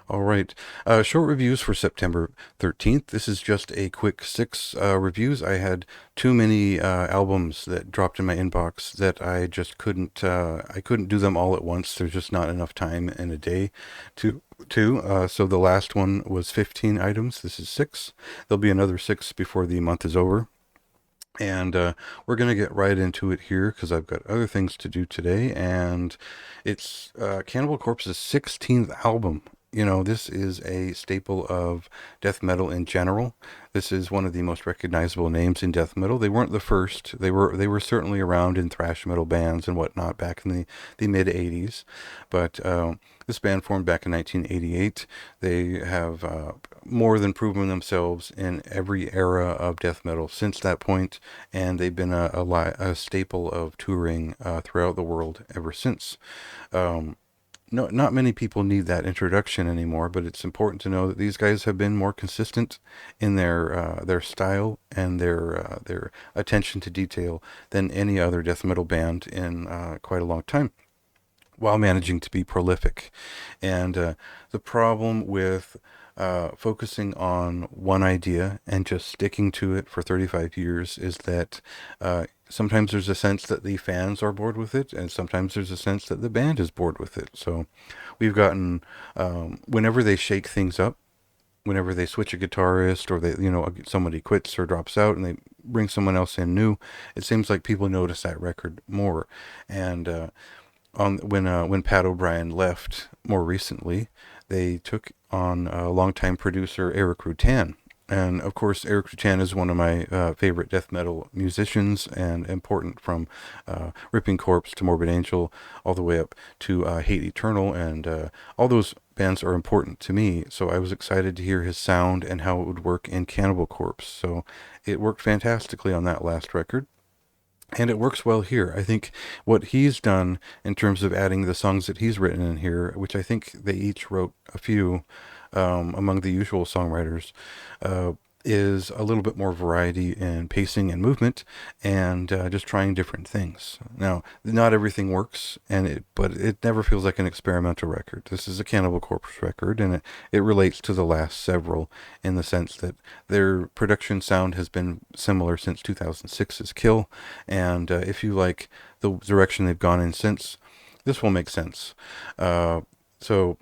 All right. Short reviews for September 13th. This is just a quick six reviews. I had too many albums that dropped in my inbox that I just couldn't do them all at once. There's just not enough time in a day so the last one was 15 items. This is six. There'll be another six before the month is over. And we're going to get right into it here because I've got other things to do today. And it's Cannibal Corpse's 16th album. You know, this is a staple of death metal in general. This is one of the most recognizable names in death metal. They weren't the first. They were certainly around in thrash metal bands and whatnot back in the mid 80s. But this band formed back in 1988. They have more than proven themselves in every era of death metal since that point, and they've been a staple of touring throughout the world ever since. Um, no, not many people need that introduction anymore, but it's important to know that these guys have been more consistent in their style and their attention to detail than any other death metal band in quite a long time, while managing to be prolific. And the problem with focusing on one idea and just sticking to it for 35 years is that sometimes there's a sense that the fans are bored with it, and sometimes there's a sense that the band is bored with it. So we've gotten, whenever they shake things up, whenever they switch a guitarist or somebody quits or drops out and they bring someone else in new, it seems like people notice that record more. And on when Pat O'Brien left more recently, they took on longtime producer Eric Rutan. And of course, Eric Rutan is one of my favorite death metal musicians and important from Ripping Corpse to Morbid Angel, all the way up to Hate Eternal. And all those bands are important to me. So I was excited to hear his sound and how it would work in Cannibal Corpse. So it worked fantastically on that last record. And it works well here. I think what he's done in terms of adding the songs that he's written in here, which I think they each wrote a few among the usual songwriters, uh, is a little bit more variety in pacing and movement, and just trying different things. Now, not everything works, but it never feels like an experimental record. This is a Cannibal Corpse record, and it relates to the last several in the sense that their production sound has been similar since 2006's Kill, and if you like the direction they've gone in since, this will make sense. So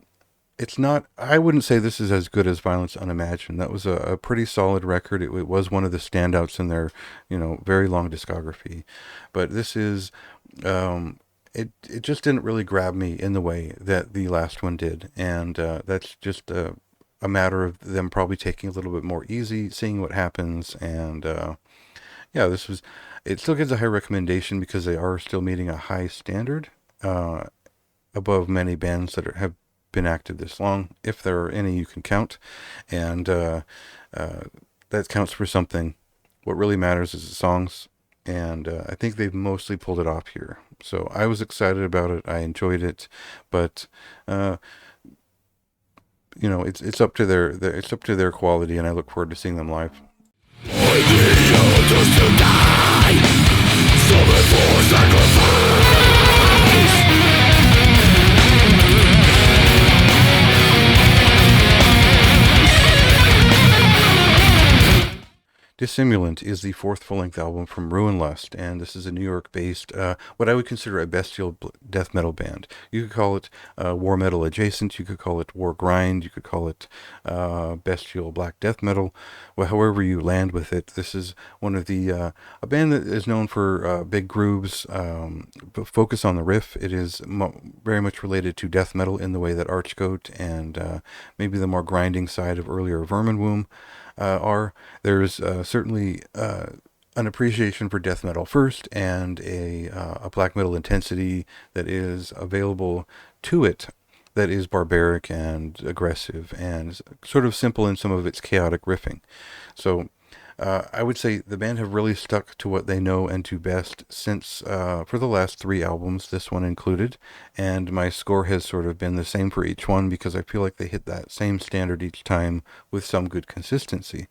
it's not, I wouldn't say this is as good as Violence Unimagined. That was a pretty solid record. It was one of the standouts in their, very long discography. But this is, it just didn't really grab me in the way that the last one did. And that's just a matter of them probably taking a little bit more easy, seeing what happens. And yeah, it still gets a high recommendation because they are still meeting a high standard. Uh, Above many bands that have been active this long, if there are any you can count, and uh, that counts for something. What really matters is the songs, and I think they've mostly pulled it off here. So I was excited about it. I enjoyed it, but uh, it's up to it's up to their quality, and I look forward to seeing them live. Dissimulant is the fourth full-length album from Ruin Lust, and this is a New York-based, what I would consider a bestial death metal band. You could call it war metal adjacent, you could call it war grind, you could call it bestial black death metal. Well, however you land with it, this is one of a band that is known for big grooves, focus on the riff. It is very much related to death metal in the way that Archgoat and maybe the more grinding side of earlier Vermin Womb are. There's certainly an appreciation for death metal first, and a black metal intensity that is available to it, that is barbaric and aggressive and sort of simple in some of its chaotic riffing. So I would say the band have really stuck to what they know and do best since for the last three albums, this one included, and my score has sort of been the same for each one because I feel like they hit that same standard each time with some good consistency.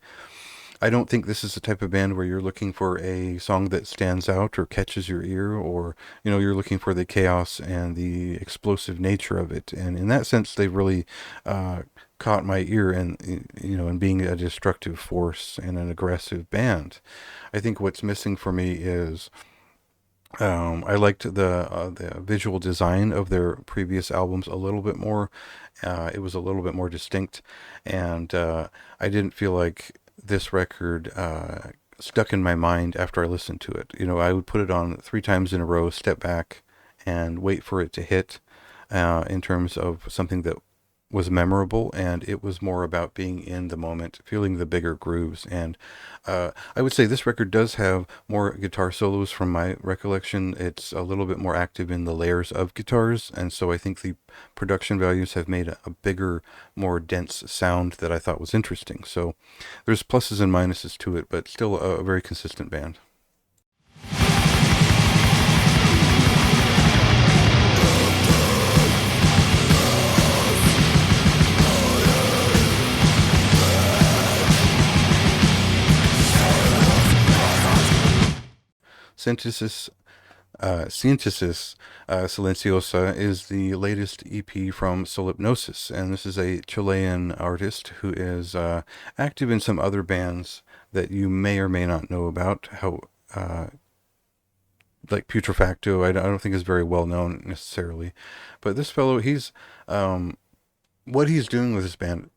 I don't think this is the type of band where you're looking for a song that stands out or catches your ear, or you're looking for the chaos and the explosive nature of it. And in that sense, they've really uh, caught my ear, and in being a destructive force and an aggressive band. I think what's missing for me is I liked the visual design of their previous albums a little bit more. It was a little bit more distinct, and I didn't feel like this record stuck in my mind after I listened to it. I would put it on three times in a row, step back, and wait for it to hit. In terms of something that was memorable, and it was more about being in the moment, feeling the bigger grooves. And I would say this record does have more guitar solos from my recollection. It's a little bit more active in the layers of guitars, and so I think the production values have made a bigger, more dense sound that I thought was interesting. So there's pluses and minuses to it, but still a very consistent band. Synthesis Synthesis Silenciosa is the latest EP from Solipnosis, and this is a Chilean artist who is active in some other bands that you may or may not know about. Uh, like Putrefacto, I don't think is very well known necessarily, but this fellow, what he's doing with this band.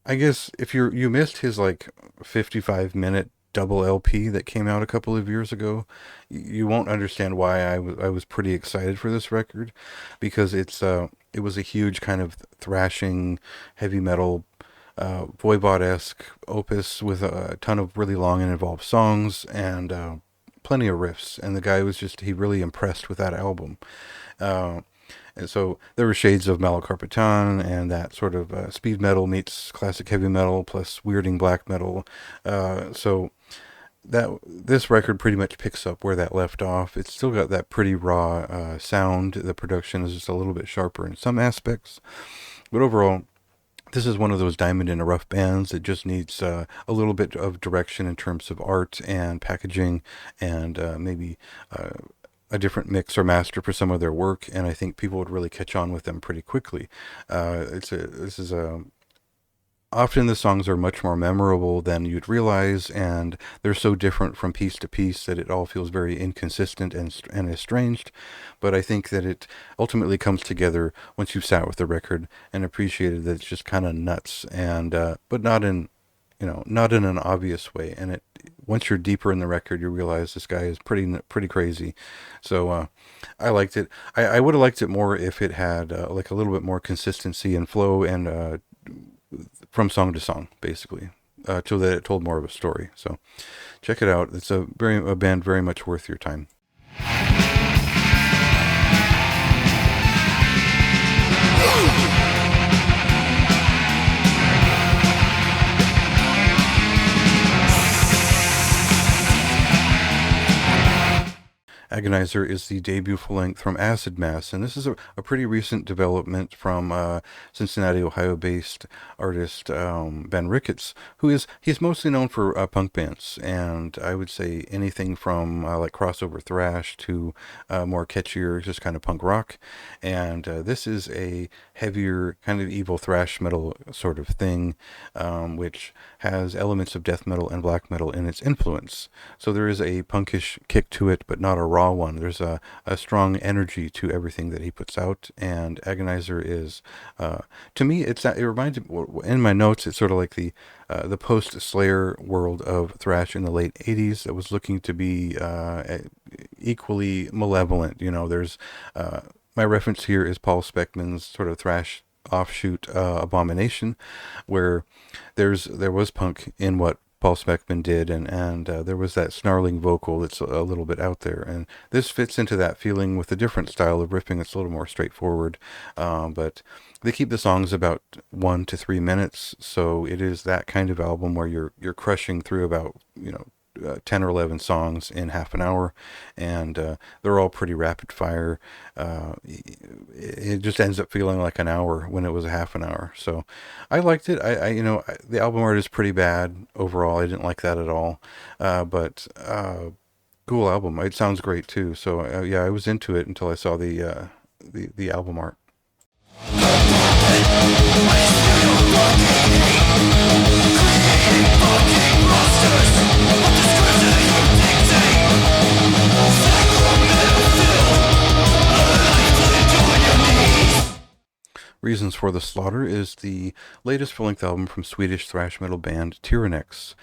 I guess if you missed his like 55-minute double LP that came out a couple of years ago, you won't understand why I was pretty excited for this record, because it was a huge kind of thrashing heavy metal Voivod-esque opus with a ton of really long and involved songs, and plenty of riffs, and the guy was just he really impressed with that album. Uh, and so there were shades of Malakarpatan and that sort of speed metal meets classic heavy metal plus weirding black metal. So that this record pretty much picks up where that left off. It's still got that pretty raw sound. The production is just a little bit sharper in some aspects, but overall, this is one of those diamond in a rough bands that just needs a little bit of direction in terms of art and packaging, and maybe uh, a different mix or master for some of their work. And I think people would really catch on with them pretty quickly. This is a Often the songs are much more memorable than you'd realize, and they're so different from piece to piece that it all feels very inconsistent and estranged. But I think that it ultimately comes together once you've sat with the record and appreciated that it's just kind of nuts, and but not in an obvious way. And it once you're deeper in the record, you realize this guy is pretty crazy. So I liked it. I would have liked it more if it had like a little bit more consistency and flow, and from song to song, basically, so that it told more of a story. So check it out. It's a band very much worth your time. Agonizer is the debut full length from Acid Mass, and this is a pretty recent development from Cincinnati, Ohio based artist Ben Ricketts, he's mostly known for punk bands, and I would say anything from like crossover thrash to more catchier, just kind of punk rock. And this is a heavier, kind of evil thrash metal sort of thing, which has elements of death metal and black metal in its influence. So there is a punkish kick to it, but not a raw one. There's a strong energy to everything that he puts out, and Agonizer is, to me, it reminds me, in my notes, it's sort of like the post-Slayer world of thrash in the late 80s that was looking to be equally malevolent. There's my reference here is Paul Speckman's sort of thrash offshoot Abomination, where there was punk in what Paul Speckman did, and there was that snarling vocal that's a little bit out there, and this fits into that feeling with a different style of riffing. It's a little more straightforward, but they keep the songs about 1 to 3 minutes, so it is that kind of album where you're crushing through about 10 or 11 songs in half an hour, and they're all pretty rapid fire. It just ends up feeling like an hour when it was a half an hour. So I liked it. The album art is pretty bad overall. I didn't like that at all. But cool album. It sounds great too. So yeah, I was into it until I saw the album art. Reasons for the Slaughter is the latest full-length album from Swedish thrash metal band Tyrannex.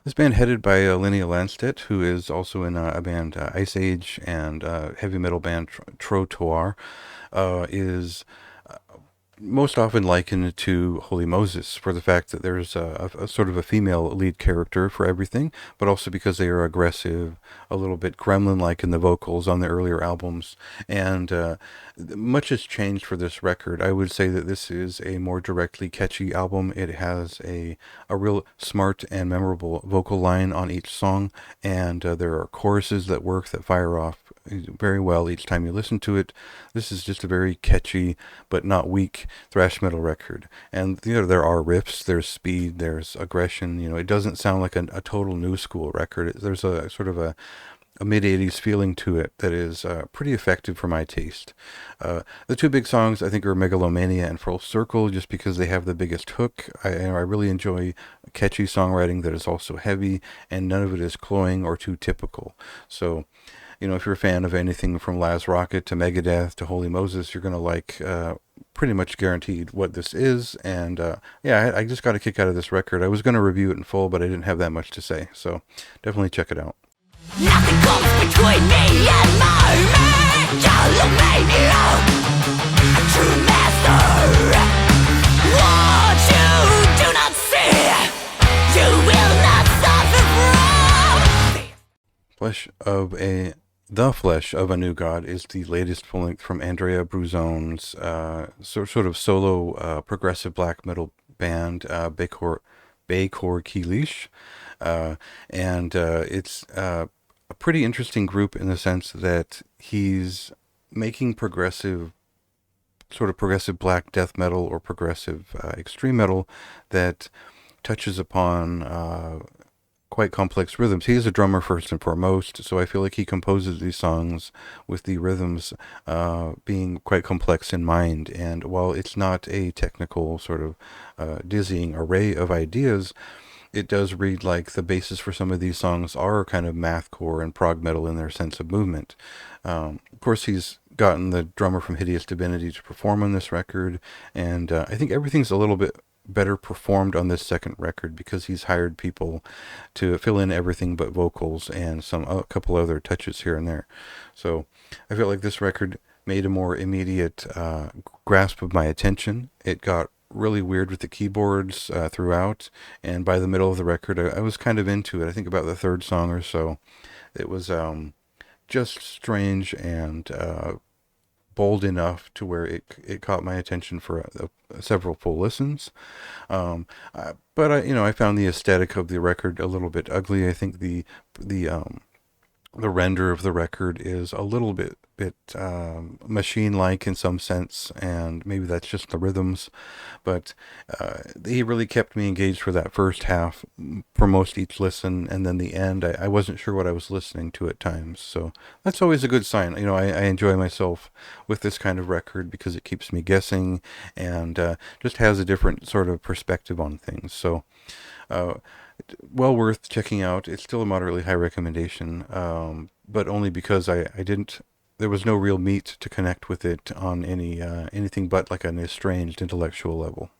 This band, headed by Linnea Landstedt, who is also in a band Ice Age and heavy metal band Trottoir, is most often likened to Holy Moses for the fact that there's a sort of a female lead character for everything, but also because they are aggressive, a little bit gremlin-like in the vocals on the earlier albums. And much has changed for this record. I would say that this is a more directly catchy album. It has a real smart and memorable vocal line on each song, and there are choruses that work, that fire off very well each time you listen to it. This is just a very catchy but not weak thrash metal record. And there are riffs, there's speed, there's aggression. It doesn't sound like a total new school record. There's a sort of a mid-'80s feeling to it that is pretty effective for my taste. The two big songs, I think, are Megalomania and Full Circle, just because they have the biggest hook. I really enjoy catchy songwriting that is also heavy, and none of it is cloying or too typical. So, if you're a fan of anything from Laz Rocket to Megadeth to Holy Moses, you're going to like pretty much guaranteed what this is. And yeah, I just got a kick out of this record. I was going to review it in full, but I didn't have that much to say. So definitely check it out. Nothing comes between me and my megalomania. A true master. What you do not see, you will not suffer from. The Flesh of a New God is the latest full length from Andrea Bruzone's sort of solo progressive black metal band, Bekor Kilish. And it's a pretty interesting group in the sense that he's making sort of progressive black death metal or progressive extreme metal that touches upon quite complex rhythms. He is a drummer first and foremost, so I feel like he composes these songs with the rhythms being quite complex in mind. And while it's not a technical sort of dizzying array of ideas, it does read like the basis for some of these songs are kind of mathcore and prog metal in their sense of movement. Of course, he's gotten the drummer from Hideous Divinity to perform on this record, and I think everything's a little bit better performed on this second record because he's hired people to fill in everything but vocals and a couple other touches here and there. So I feel like this record made a more immediate grasp of my attention. It got really weird with the keyboards throughout, and by the middle of the record I was kind of into it. I think about the third song or so it was just strange and bold enough to where it caught my attention for several full listens. But I found the aesthetic of the record a little bit ugly. I think the render of the record is a little bit machine-like in some sense, and maybe that's just the rhythms, but he really kept me engaged for that first half for most each listen, and then the end, I wasn't sure what I was listening to at times, so that's always a good sign. I enjoy myself with this kind of record because it keeps me guessing and just has a different sort of perspective on things, so well worth checking out. It's still a moderately high recommendation, but only because there was no real meat to connect with it on anything but like an estranged intellectual level.